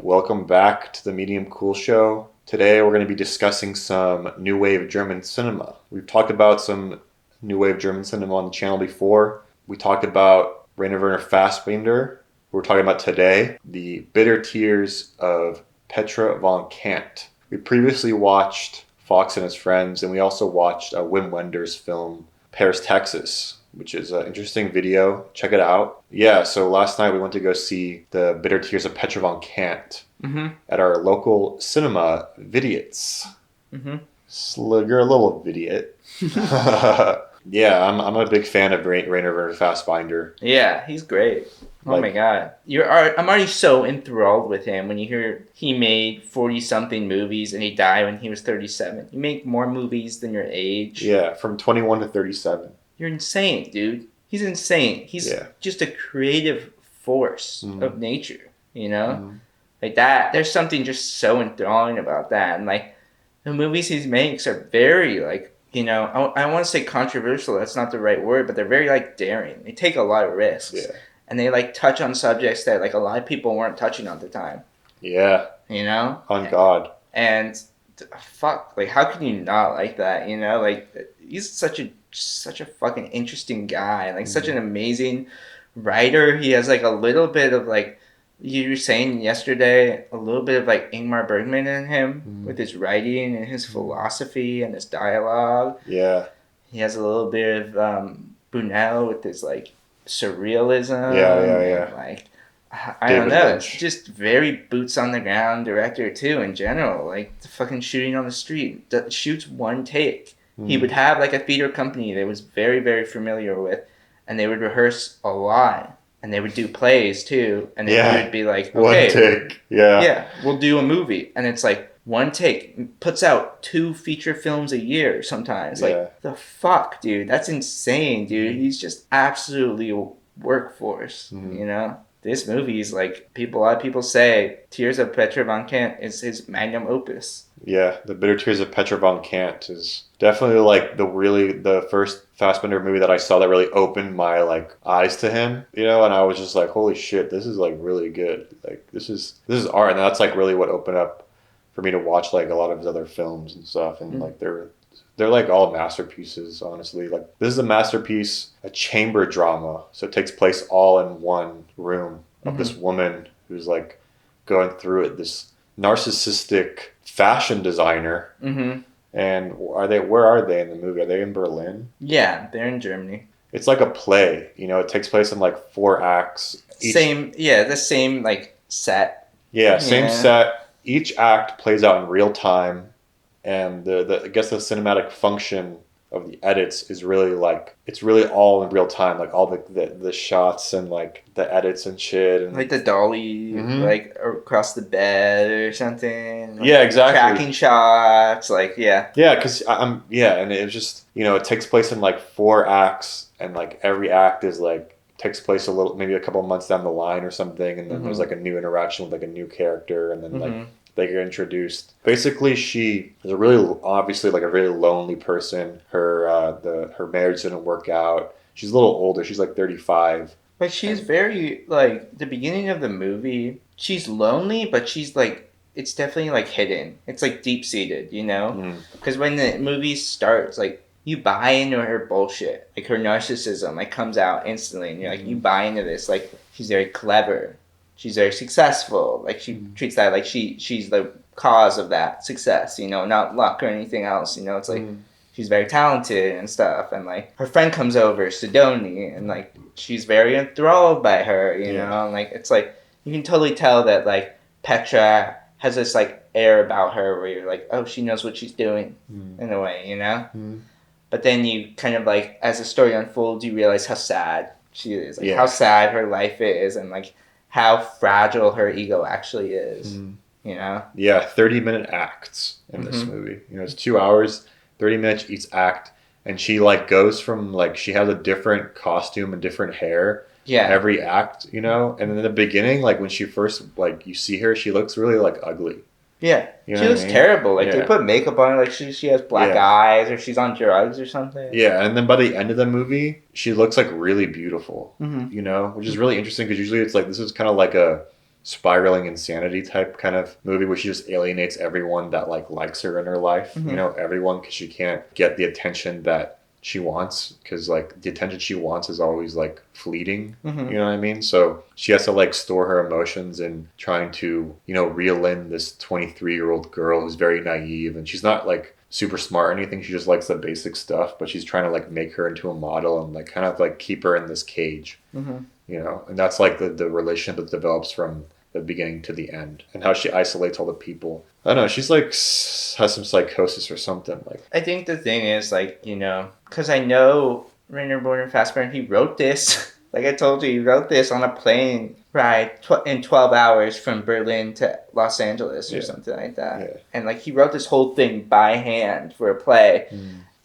Welcome back to the Medium Cool Show. Today we're going to be discussing some New Wave German cinema. We've talked about some New Wave German cinema on the channel before. We talked about Rainer Werner Fassbinder. We're talking about today the Bitter Tears of Petra von Kant. We previously watched Fox and His Friends, and we also watched Wim Wenders' film Paris, Texas, which is an interesting video. Check it out. Yeah, so last night we went to go see the Bitter Tears of Petra von Kant at our local cinema, Vidiot's. You're a little Vidiot. Yeah, I'm a big fan of Rainer Werner Fassbinder. Yeah, he's great. Oh my god. I'm already so enthralled with him when you hear he made 40-something movies and he died when he was 37. You make more movies than your age. Yeah, from 21 to 37. You're insane, dude. He's insane. He's just a creative force of nature, you know? Like that, there's something just so enthralling about that. And like, the movies he makes are very like, you know, I want to say controversial, that's not the right word, but they're very like daring. They take a lot of risks. Yeah. And they like touch on subjects that like a lot of people weren't touching at the time. Yeah. You know? On God. And fuck, like how can you not like that, you know? Like he's such a fucking interesting guy and like such an amazing writer. He has like a little bit of like you were saying yesterday, a little bit of like Ingmar Bergman in him with his writing and his philosophy and his dialogue. Yeah. He has a little bit of Brunel with his like surrealism. Yeah. And, like I don't know. It's just very boots on the ground director too in general. Like the fucking shooting on the street. Shoots one take. He would have like a theater company that was very, very familiar with, and they would rehearse a lot. And they would do plays too, and it would be like, okay, one take, yeah, we'll do a movie, and it's like one take, puts out 2 feature films a year sometimes. Like the fuck, dude, that's insane, dude. He's just absolutely a workforce, you know. This movie is like a lot of people say Tears of Petra von Kant is his magnum opus. Yeah, the Bitter Tears of Petra von Kant is definitely like the first Fassbinder movie that I saw that really opened my like eyes to him, you know, and I was just like, holy shit, this is like really good. Like this is art, and that's like really what opened up for me to watch like a lot of his other films and stuff, and like they're like all masterpieces, honestly. Like this is a masterpiece, a chamber drama, so it takes place all in one room of this woman who's like going through it, this narcissistic fashion designer. And where are they in the movie? Are they in Berlin? Yeah, they're in Germany. It's like a play, you know, it takes place in like 4 acts. The same like set. Yeah, same set. Each act plays out in real time, and I guess the cinematic function of the edits is really like, it's really all in real time, like all the shots and like the edits and shit, and like the dolly like across the bed or something, like exactly, tracking shots, like because and it was just, you know, it takes place in like 4 acts, and like every act is like takes place a little, maybe a couple months down the line or something, and then there's like a new interaction with like a new character, and then like they get introduced. Basically, she is obviously like a really lonely person. Her marriage didn't work out. She's a little older. She's like 35. But she's very like, the beginning of the movie, she's lonely, but she's like, it's definitely like hidden. It's like deep seated, you know? Because when the movie starts, like you buy into her bullshit, like her narcissism, like comes out instantly, and you're like, you buy into this. Like she's very clever. She's very successful. Like she treats that like she's the cause of that success, you know, not luck or anything else. You know, it's like she's very talented and stuff. And like her friend comes over, Sidoni, and like she's very enthralled by her, you know. And like it's like you can totally tell that like Petra has this like air about her where you're like, oh, she knows what she's doing in a way, you know. But then you kind of like, as the story unfolds, you realize how sad she is, like how sad her life is, and like how fragile her ego actually is, you know? Yeah, 30-minute acts in this movie. You know, it's 2 hours, 30 minutes each act, and she like goes from like, she has a different costume and different hair every act, you know? And in the beginning, like when she first, like you see her, she looks really like ugly. Yeah, you know she looks terrible. Like they put makeup on her, like she has black eyes, or she's on drugs or something. Yeah, and then by the end of the movie, she looks like really beautiful. You know, which is really interesting because usually it's like, this is kind of like a spiraling insanity type kind of movie where she just alienates everyone that like likes her in her life. Mm-hmm. You know, everyone, because she can't get the attention that she wants, because like the attention she wants is always like fleeting. Mm-hmm. You know what I mean? So she has to like store her emotions in trying to, you know, reel in this 23-year-old girl who's very naive, and she's not like super smart or anything. She just likes the basic stuff, but she's trying to like make her into a model and like kind of like keep her in this cage. Mm-hmm. You know, and that's like the relationship that develops from the beginning to the end, and how she isolates all the people. I don't know, she's like has some psychosis or something. Like, I think the thing is, like, you know, because I know Rainer Werner Fassbinder, he wrote this. Like I told you, he wrote this on a plane ride in 12 hours from Berlin to Los Angeles or something like that. Yeah. And like he wrote this whole thing by hand for a play.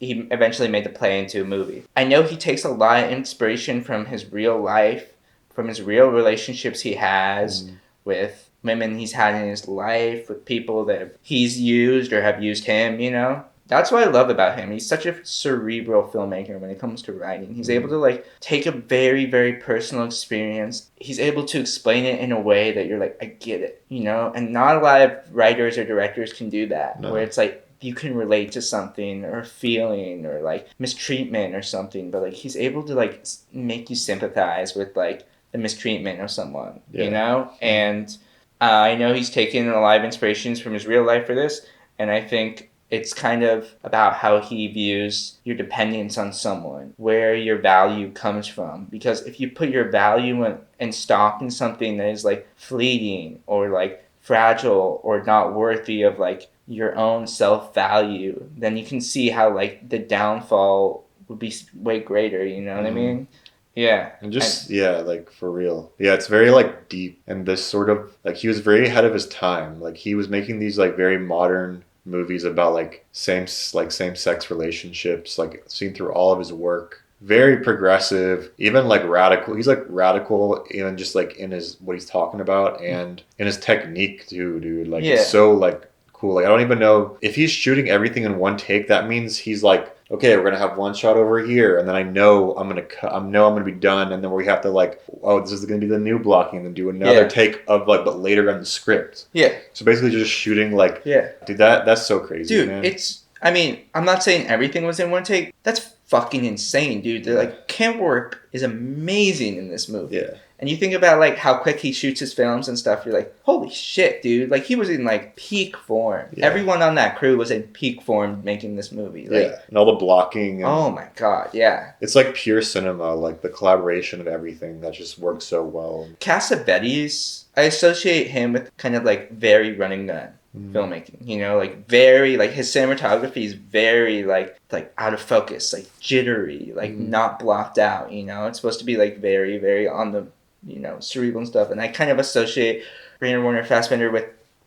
He eventually made the play into a movie. I know he takes a lot of inspiration from his real life, from his real relationships he has with women he's had in his life, with people that he's used or have used him, you know? That's what I love about him. He's such a cerebral filmmaker when it comes to writing. He's able to like take a very, very personal experience. He's able to explain it in a way that you're like, I get it, you know? And not a lot of writers or directors can do that, where it's like, you can relate to something or a feeling or like mistreatment or something, but like he's able to like make you sympathize with like the mistreatment of someone, you know? And I know he's taken a lot of inspirations from his real life for this, and I think it's kind of about how he views your dependence on someone, where your value comes from. Because if you put your value and stock in something that is like fleeting or like fragile or not worthy of like your own self-value, then you can see how like the downfall would be way greater, you know what I mean? Yeah. And just, like for real. Yeah, it's very like deep, and this sort of like he was very ahead of his time. Like he was making these like very modern movies about like same-sex relationships, like seen through all of his work. Very progressive, even like radical. He's like radical even just like in his what he's talking about and in his technique too, dude. Like it's so like cool. Like I don't even know if he's shooting everything in one take. That means he's like, okay, we're gonna have one shot over here, and then I know I'm gonna be done, and then we have to like, oh, this is gonna be the new blocking, and then do another take of like, but later in the script. Yeah. So basically, just shooting like, dude, that's so crazy, dude. Man. It's. I mean, I'm not saying everything was in one take. That's fucking insane, dude. Like camera work is amazing in this movie. Yeah. And you think about like how quick he shoots his films and stuff, you're like, holy shit, dude. Like he was in like peak form. Yeah. Everyone on that crew was in peak form making this movie. Like, and all the blocking. And oh my god, yeah. It's like pure cinema, like the collaboration of everything that just works so well. Cassavetes, I associate him with kind of like very running gun filmmaking, you know, like very like his cinematography is very like out of focus, like jittery, like not blocked out, you know. It's supposed to be like very, very on the, you know, cerebral and stuff. And I kind of associate Rainer Werner Fassbinder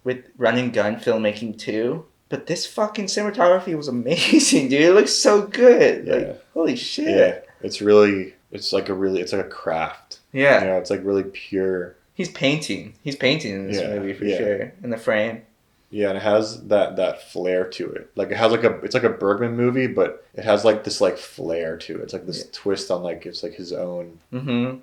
with run and gun filmmaking too. But this fucking cinematography was amazing, dude. It looks so good. Yeah. Like holy shit. Yeah. It's like a craft. Yeah. You know, it's like really pure. He's painting in this movie for sure. In the frame. Yeah, and it has that flair to it. Like it has it's like a Bergman movie, but it has like this like flair to it. It's like this twist on like it's like his own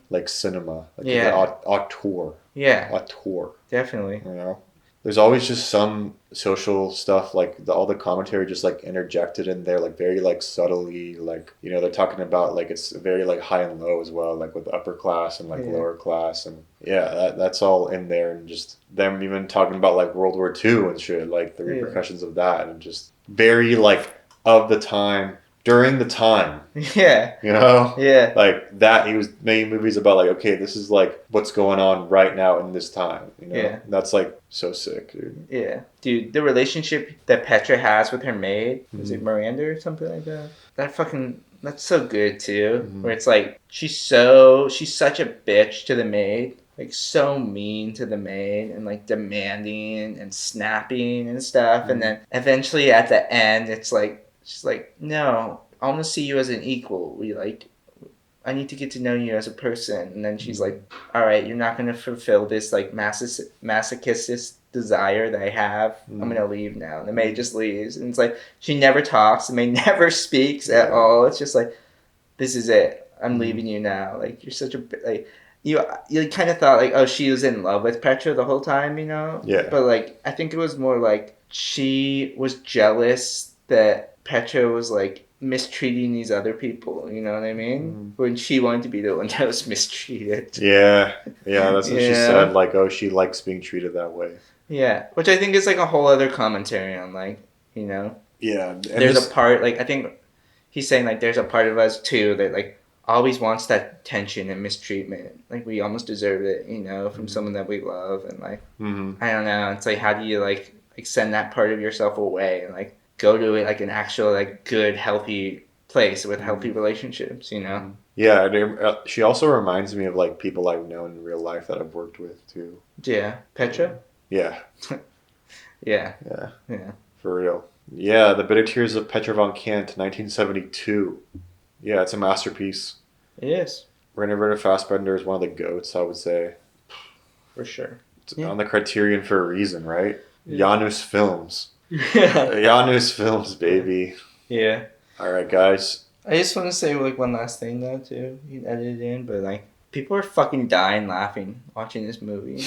like cinema, like auteur. Yeah, auteur. Definitely. You know, there's always just some social stuff like all the commentary just like interjected in there, like very like subtly, like, you know, they're talking about like it's very like high and low as well, like with upper class and like lower class, and that's all in there, and just them even talking about like World War II and shit, like the repercussions of that, and just very like of the time, during the time. Yeah. You know? Yeah. Like that, he was making movies about like, okay, this is like what's going on right now in this time. You know? Yeah. That's like so sick, dude. Yeah. Dude, the relationship that Petra has with her maid, is it Miranda or something like that? That's so good too. Where it's like, she's such a bitch to the maid. Like so mean to the maid and like demanding and snapping and stuff. And then eventually at the end, it's like, she's like, no, I want to see you as an equal. I need to get to know you as a person. And then she's like, all right, you're not going to fulfill this like masochistic desire that I have. I'm going to leave now. And the maid just leaves. And it's like, she never talks. The maid never speaks at all. It's just like, this is it. I'm leaving you now. Like, you're such a, like, you kind of thought like, oh, she was in love with Petra the whole time, you know. Yeah. But like, I think it was more like she was jealous that Petra was like mistreating these other people. You know what I mean? When she wanted to be the one that was mistreated. Yeah, yeah, that's what she said. Yeah. Like, oh, she likes being treated that way. Yeah, which I think is like a whole other commentary on like, you know, Yeah, and there's a this, part like I think he's saying like there's a part of us too that like always wants that tension and mistreatment. Like we almost deserve it, you know, from someone that we love and like I don't know. It's like how do you like send that part of yourself away and like go to it like an actual like good healthy place with healthy relationships, you know? yeah. She also reminds me of like people I've known in real life that I've worked with too. Yeah, Petra. Yeah, Yeah, yeah, yeah. for real. Yeah, The Bitter Tears of Petra von Kant, 1972. Yeah, it's a masterpiece. It is Rainer Werner Fassbinder is one of the goats, I would say. for sure. It's Yeah. on the Criterion for a reason, right? Yeah. Janus Films. Yeah. Janus Films, baby. Yeah. All right, guys. I just want to say like one last thing though too. You can edit it in, but like people are fucking dying laughing watching this movie.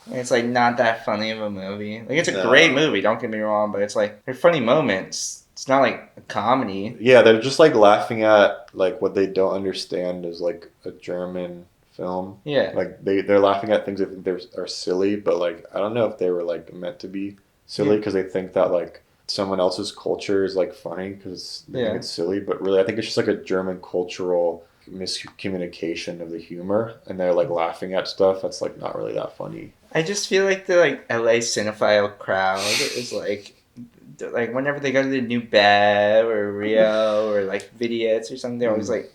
And it's like not that funny of a movie. Like it's a No. great movie, don't get me wrong, but it's like they're funny moments. It's not like a comedy. Yeah, they're just like laughing at like what they don't understand is like a German film. Yeah. Like they're laughing at things they think are silly, but like I don't know if they were like meant to be silly because they think that like someone else's culture is like funny because they think it's silly, but really I think it's just like a German cultural miscommunication of the humor, and they're like laughing at stuff that's like not really that funny. I just feel like the like LA cinephile crowd is like whenever they go to the New Bev or Rio or like Vidiots or something, they're always like,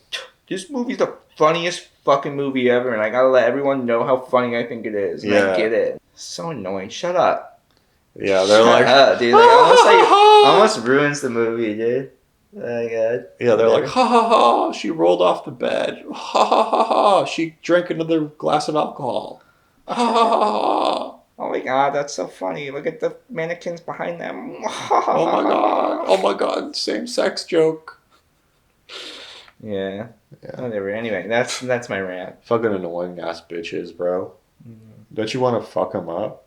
this movie's the funniest fucking movie ever, and I gotta let everyone know how funny I think it is. And I get it. So annoying. Shut up. Yeah, they're Shut like, up, dude. Like, almost ruins the movie, dude. Oh my god. Yeah, they're like, ha ha ha, she rolled off the bed. Ha ha ha ha, she drank another glass of alcohol. Ha ha ha ha. Oh my god, that's so funny. Look at the mannequins behind them. Oh my god, same sex joke. Yeah. Whatever. Anyway, that's my rant. Fucking annoying ass bitches, bro. Don't you want to fuck them up?